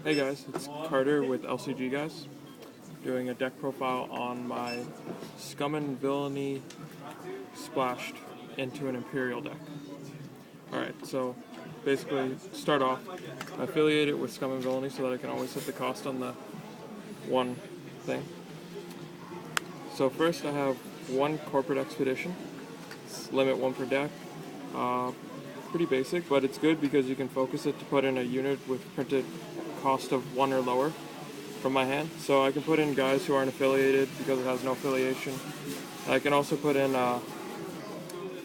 Hey guys, it's Carter with LCG Guys, doing a deck profile on my Scum and Villainy splashed into an Imperial deck. Alright, so basically start off, affiliate it with Scum and Villainy so that I can always hit the cost on the one thing. So first I have one Corporate Expedition, it's limit one per deck. Pretty basic, but it's good because you can focus it to put in a unit with printed cost of 1 or lower from my hand. So I can put in guys who aren't affiliated because it has no affiliation. I can also put in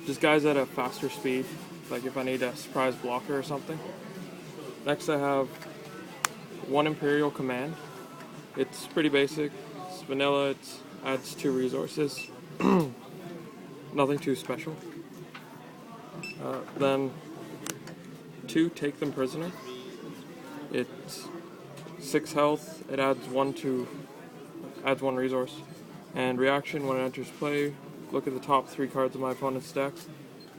just guys at a faster speed, like if I need a surprise blocker or something. Next I have one Imperial Command. It's pretty basic, it's vanilla, it adds 2 resources. Nothing too special. Then 2 Take Them Prisoner. It's 6 health, it adds 1 resource. And reaction, when it enters play, look at the top 3 cards of my opponent's deck,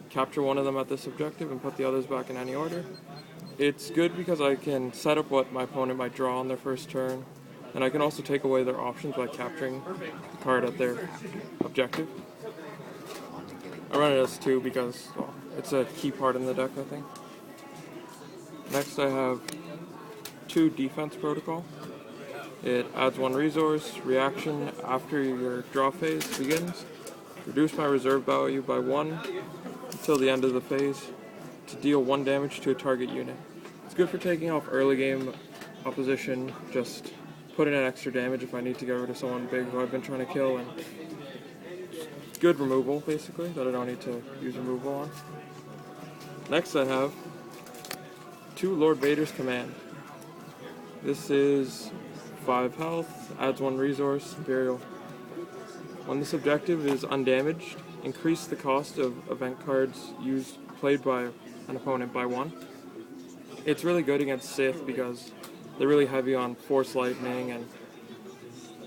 capture one of them at this objective and put the others back in any order. It's good because I can set up what my opponent might draw on their first turn, and I can also take away their options by capturing the card at their objective. I run it as 2 because, well, it's a key part in the deck, I think. Next I have 2 Defense Protocol. It adds 1 resource, reaction after your draw phase begins. Reduce my reserve value by 1 until the end of the phase to deal 1 damage to a target unit. It's good for taking off early game opposition, just put in an extra damage if I need to get rid of someone big who I've been trying to kill, and good removal basically that I don't need to use removal on. Next I have 2 Lord Vader's Command. This is 5 health, adds 1 resource, Imperial. When this objective is undamaged, increase the cost of event cards played by an opponent by 1. It's really good against Sith because they're really heavy on Force Lightning and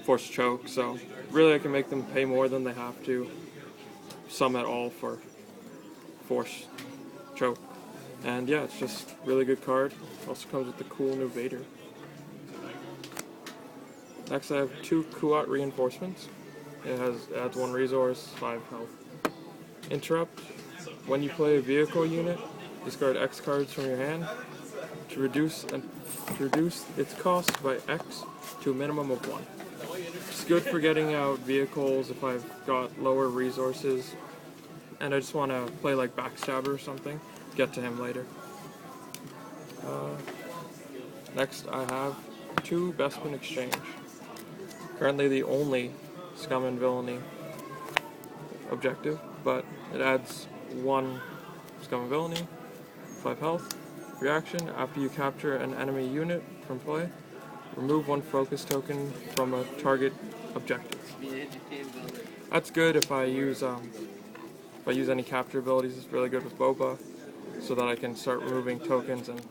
Force Choke, so really I can make them pay more than they have to, some at all, for Force Choke. And yeah, it's just a really good card. Also comes with the cool new Vader. Next I have 2 Kuat Reinforcements. It adds 1 resource, 5 health. Interrupt. When you play a vehicle unit, discard X cards from your hand to reduce its cost by X to a minimum of 1. It's good for getting out vehicles if I've got lower resources and I just want to play like Backstabber or something. Get to him later. Next I have 2 Bespin Exchange. Currently the only Scum and Villainy objective, but it adds 1 Scum and Villainy, 5 health. Reaction, after you capture an enemy unit from play, remove 1 focus token from a target objective. That's good if I use any capture abilities. It's really good with Boba, so that I can start removing tokens and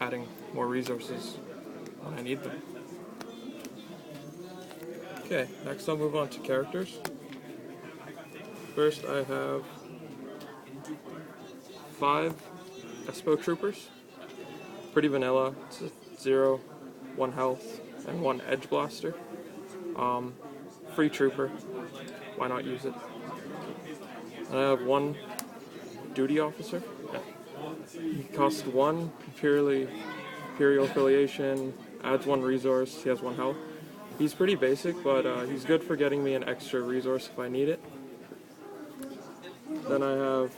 adding more resources when I need them. Okay, next I'll move on to characters. First I have 5 Espo Troopers. Pretty vanilla. It's a 0, 1 health, and 1 Edge Blaster. Free Trooper. Why not use it? And I have 1 Duty Officer. He costs 1 Imperial affiliation, adds 1 resource, he has 1 health. He's pretty basic, but he's good for getting me an extra resource if I need it. Then I have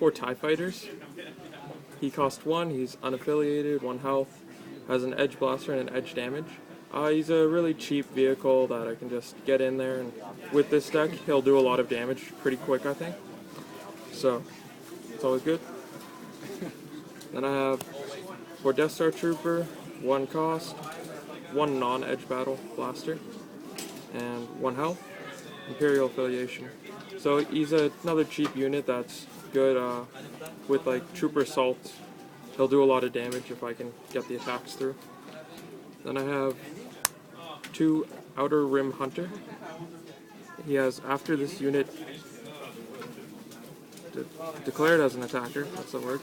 4 TIE Fighters. He costs 1, he's unaffiliated, 1 health, has an Edge Blaster and an Edge Damage. He's a really cheap vehicle that I can just get in there, and with this deck he'll do a lot of damage pretty quick, I think. So, it's always good. Then I have 4 Death Star Trooper, 1 cost, 1 non-edge battle blaster, and 1 health, Imperial affiliation. So he's another cheap unit that's good with like Trooper Assault. He'll do a lot of damage if I can get the attacks through. Then I have 2 Outer Rim Hunter. He has, after this unit declared as an attacker, that's the word,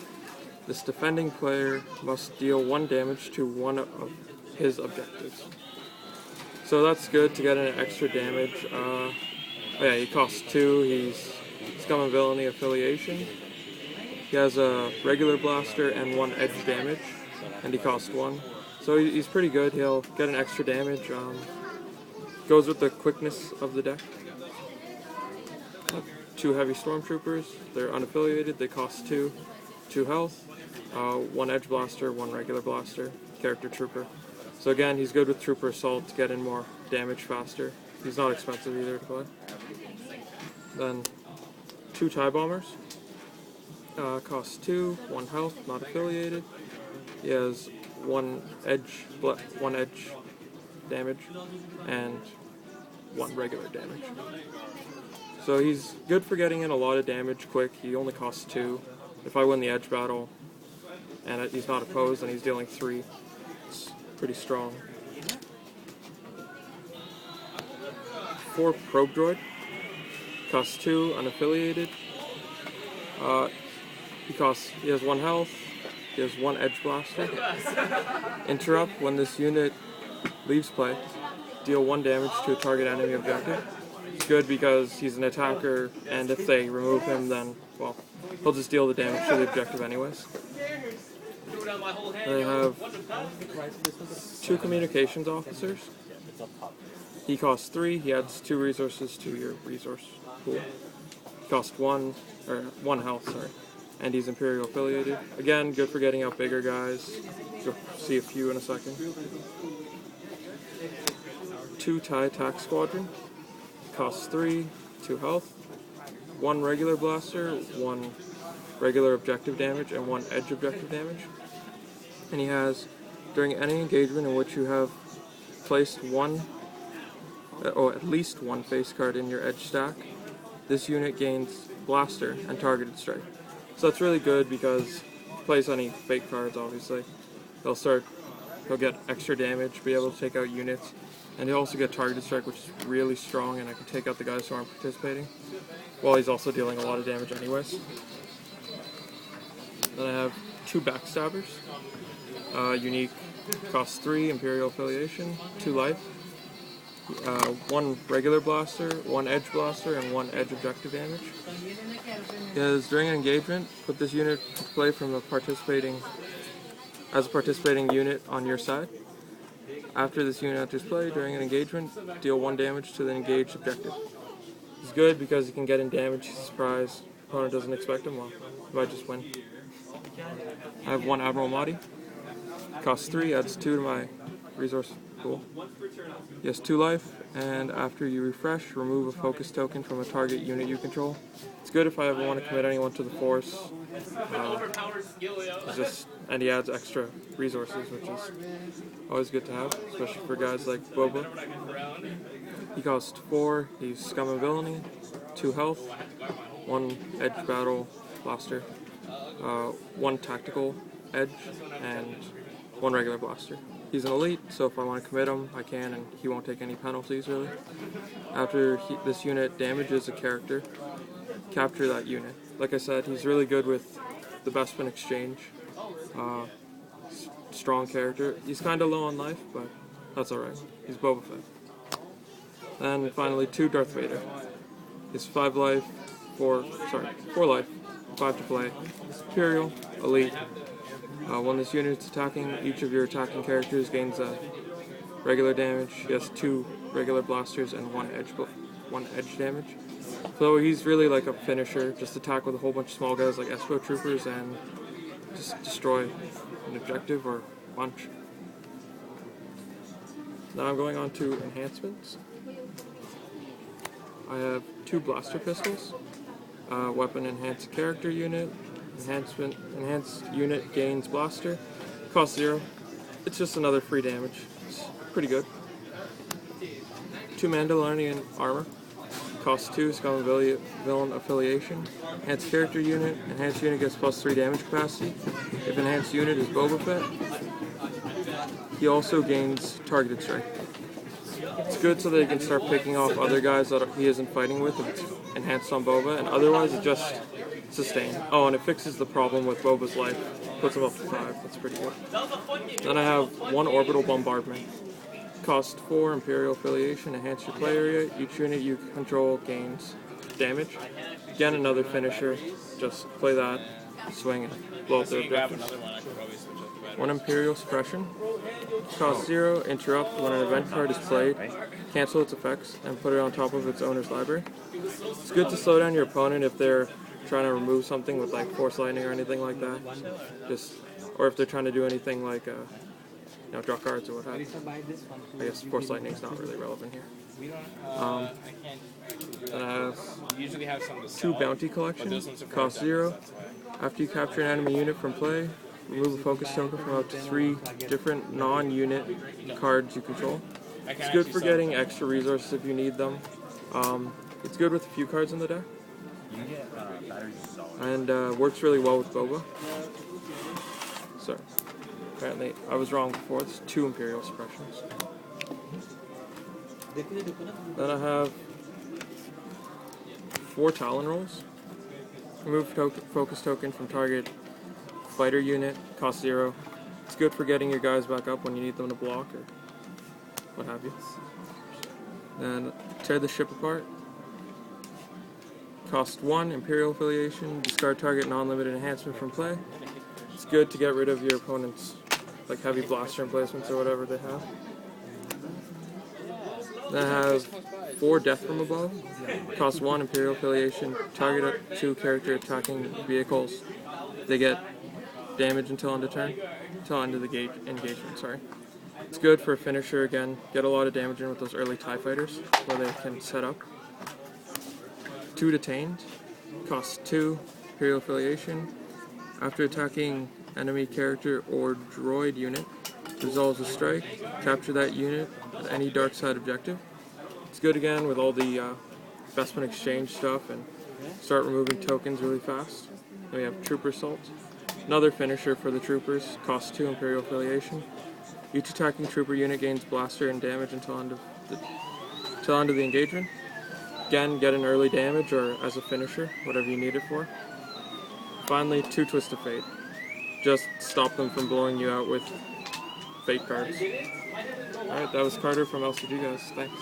This defending player must deal 1 damage to one of his objectives. So that's good to get an extra damage. Yeah, he costs 2. He's Scum and Villainy affiliation. He has a regular blaster and 1 edge damage, and he costs 1. So he's pretty good. He'll get an extra damage. Goes with the quickness of the deck. 2 heavy stormtroopers. They're unaffiliated. They cost 2. 2 health. 1 edge blaster, 1 regular blaster. Character trooper. So again, he's good with trooper assault to get in more damage faster. He's not expensive either to play. Then 2 TIE bombers. Costs 2. 1 health. Not affiliated. He has 1 edge damage and 1 regular damage. So he's good for getting in a lot of damage quick. He only costs 2. If I win the edge battle and he's not opposed, then he's dealing 3. It's pretty strong. 4 probe droid. Costs 2, unaffiliated. He has 1 health. He has 1 edge blaster. Interrupt: when this unit leaves play, deal 1 damage to a target enemy objective. It's good because he's an attacker, and if they remove him, then, well, he'll just deal the damage to the objective anyways. They have 2 communications officers. He costs 3. He adds 2 resources to your resource pool. He costs 1 health, sorry. And he's Imperial affiliated. Again, good for getting out bigger guys. You'll see a few in a second. 2 TIE attack squadron. Costs 3, 2 health. 1 regular blaster, 1 regular objective damage, and 1 edge objective damage. And he has, during any engagement in which you have placed at least 1 face card in your edge stack, this unit gains blaster and targeted strike. So that's really good because if he plays any fake cards, obviously, he'll get extra damage, be able to take out units, and he'll also get targeted strike, which is really strong, and I can take out the guys who aren't participating, while he's also dealing a lot of damage anyways. Then I have 2 backstabbers. Unique, costs 3, Imperial affiliation, 2 life. 1 regular blaster, 1 edge blaster, and 1 edge objective damage. Because during an engagement, put this unit to play from a participating unit on your side. After this unit enters play during an engagement, deal 1 damage to the engaged objective. It's good because he can get in damage, he's surprised, opponent doesn't expect him, well, he might just win. I have 1 Admiral Mahdi. Costs 3, adds 2 to my resource pool. He has 2 life, and after you refresh, remove a focus token from a target unit you control. It's good if I ever want to commit anyone to the Force. And he adds extra resources, which is always good to have, especially for guys like Boba. He costs 4, he's Scum and Villainy, 2 health, 1 edge battle blaster, 1 tactical edge, and 1 regular blaster. He's an elite, so if I want to commit him, I can, and he won't take any penalties, really. After this unit damages a character, capture that unit. Like I said, he's really good with the Bespin Exchange. Strong character. He's kind of low on life, but that's alright. He's Boba Fett. Then finally, 2 Darth Vader. He's 5 life, 4 life, 5 to play. Imperial, elite. When this unit is attacking, each of your attacking characters gains regular damage. He has 2 regular blasters and 1 edge damage. So he's really like a finisher, just attack with a whole bunch of small guys like Espo troopers and just destroy an objective or bunch. Now I'm going on to enhancements. I have 2 blaster pistols, weapon enhanced character unit, enhanced unit gains blaster, cost 0. It's just another free damage. It's pretty good. 2 Mandalorian armor, cost 2, Scum and Villain affiliation. Enhanced character unit, enhanced unit gets plus 3 damage capacity. If enhanced unit is Boba Fett, he also gains targeted strike. It's good so that he can start picking off other guys that he isn't fighting with if it's enhanced on Boba, and otherwise it just sustain. Oh, and it fixes the problem with Boba's life. puts them up to 5. That's pretty good. Then I have 1 Orbital Bombardment. Cost 4 Imperial Affiliation. Enhance your play area. Each unit you control gains damage. Again, another finisher. Just play that, swing, and blow up their objectives. 1 Imperial Suppression. Cost 0. Interrupt when an event card is played. Cancel its effects and put it on top of its owner's library. It's good to slow down your opponent if they're trying to remove something with like Force Lightning or anything like that. Or if they're trying to do anything like draw cards or what have you. I guess Force Lightning is not really relevant here. Then I have 2 Bounty Collection. Cost 0. After you capture an enemy unit from play, remove a focus token from up to 3 different non-unit cards you control. It's good for getting extra resources if you need them. It's good with a few cards in the deck. And works really well with Boba. So, apparently I was wrong before. It's 2 Imperial Suppressions. Then I have 4 Talon Rolls. Remove focus token from target fighter unit, cost 0. It's good for getting your guys back up when you need them to block or what have you. Then tear the ship apart. Cost 1 Imperial Affiliation. Discard target non-limited enhancement from play. It's good to get rid of your opponent's like heavy blaster emplacements or whatever they have. Then I have 4 Death from Above. Cost 1 Imperial Affiliation. Target 2 character attacking vehicles. They get damage until end of turn. Until end of the engagement, sorry. It's good for a finisher again. Get a lot of damage in with those early TIE fighters where they can set up. 2 Detained. Cost 2 Imperial Affiliation. After attacking enemy character or droid unit, resolves a strike. Capture that unit at any dark side objective. It's good again with all the Bespin Exchange stuff and start removing tokens really fast. Then we have Trooper Assault. Another finisher for the troopers. Cost 2 Imperial Affiliation. Each attacking trooper unit gains blaster and damage until end of the engagement. Again, get an early damage or as a finisher, whatever you need it for. Finally, 2 Twist of Fate. Just stop them from blowing you out with fate cards. Alright, that was Carter from LCG, guys. Thanks.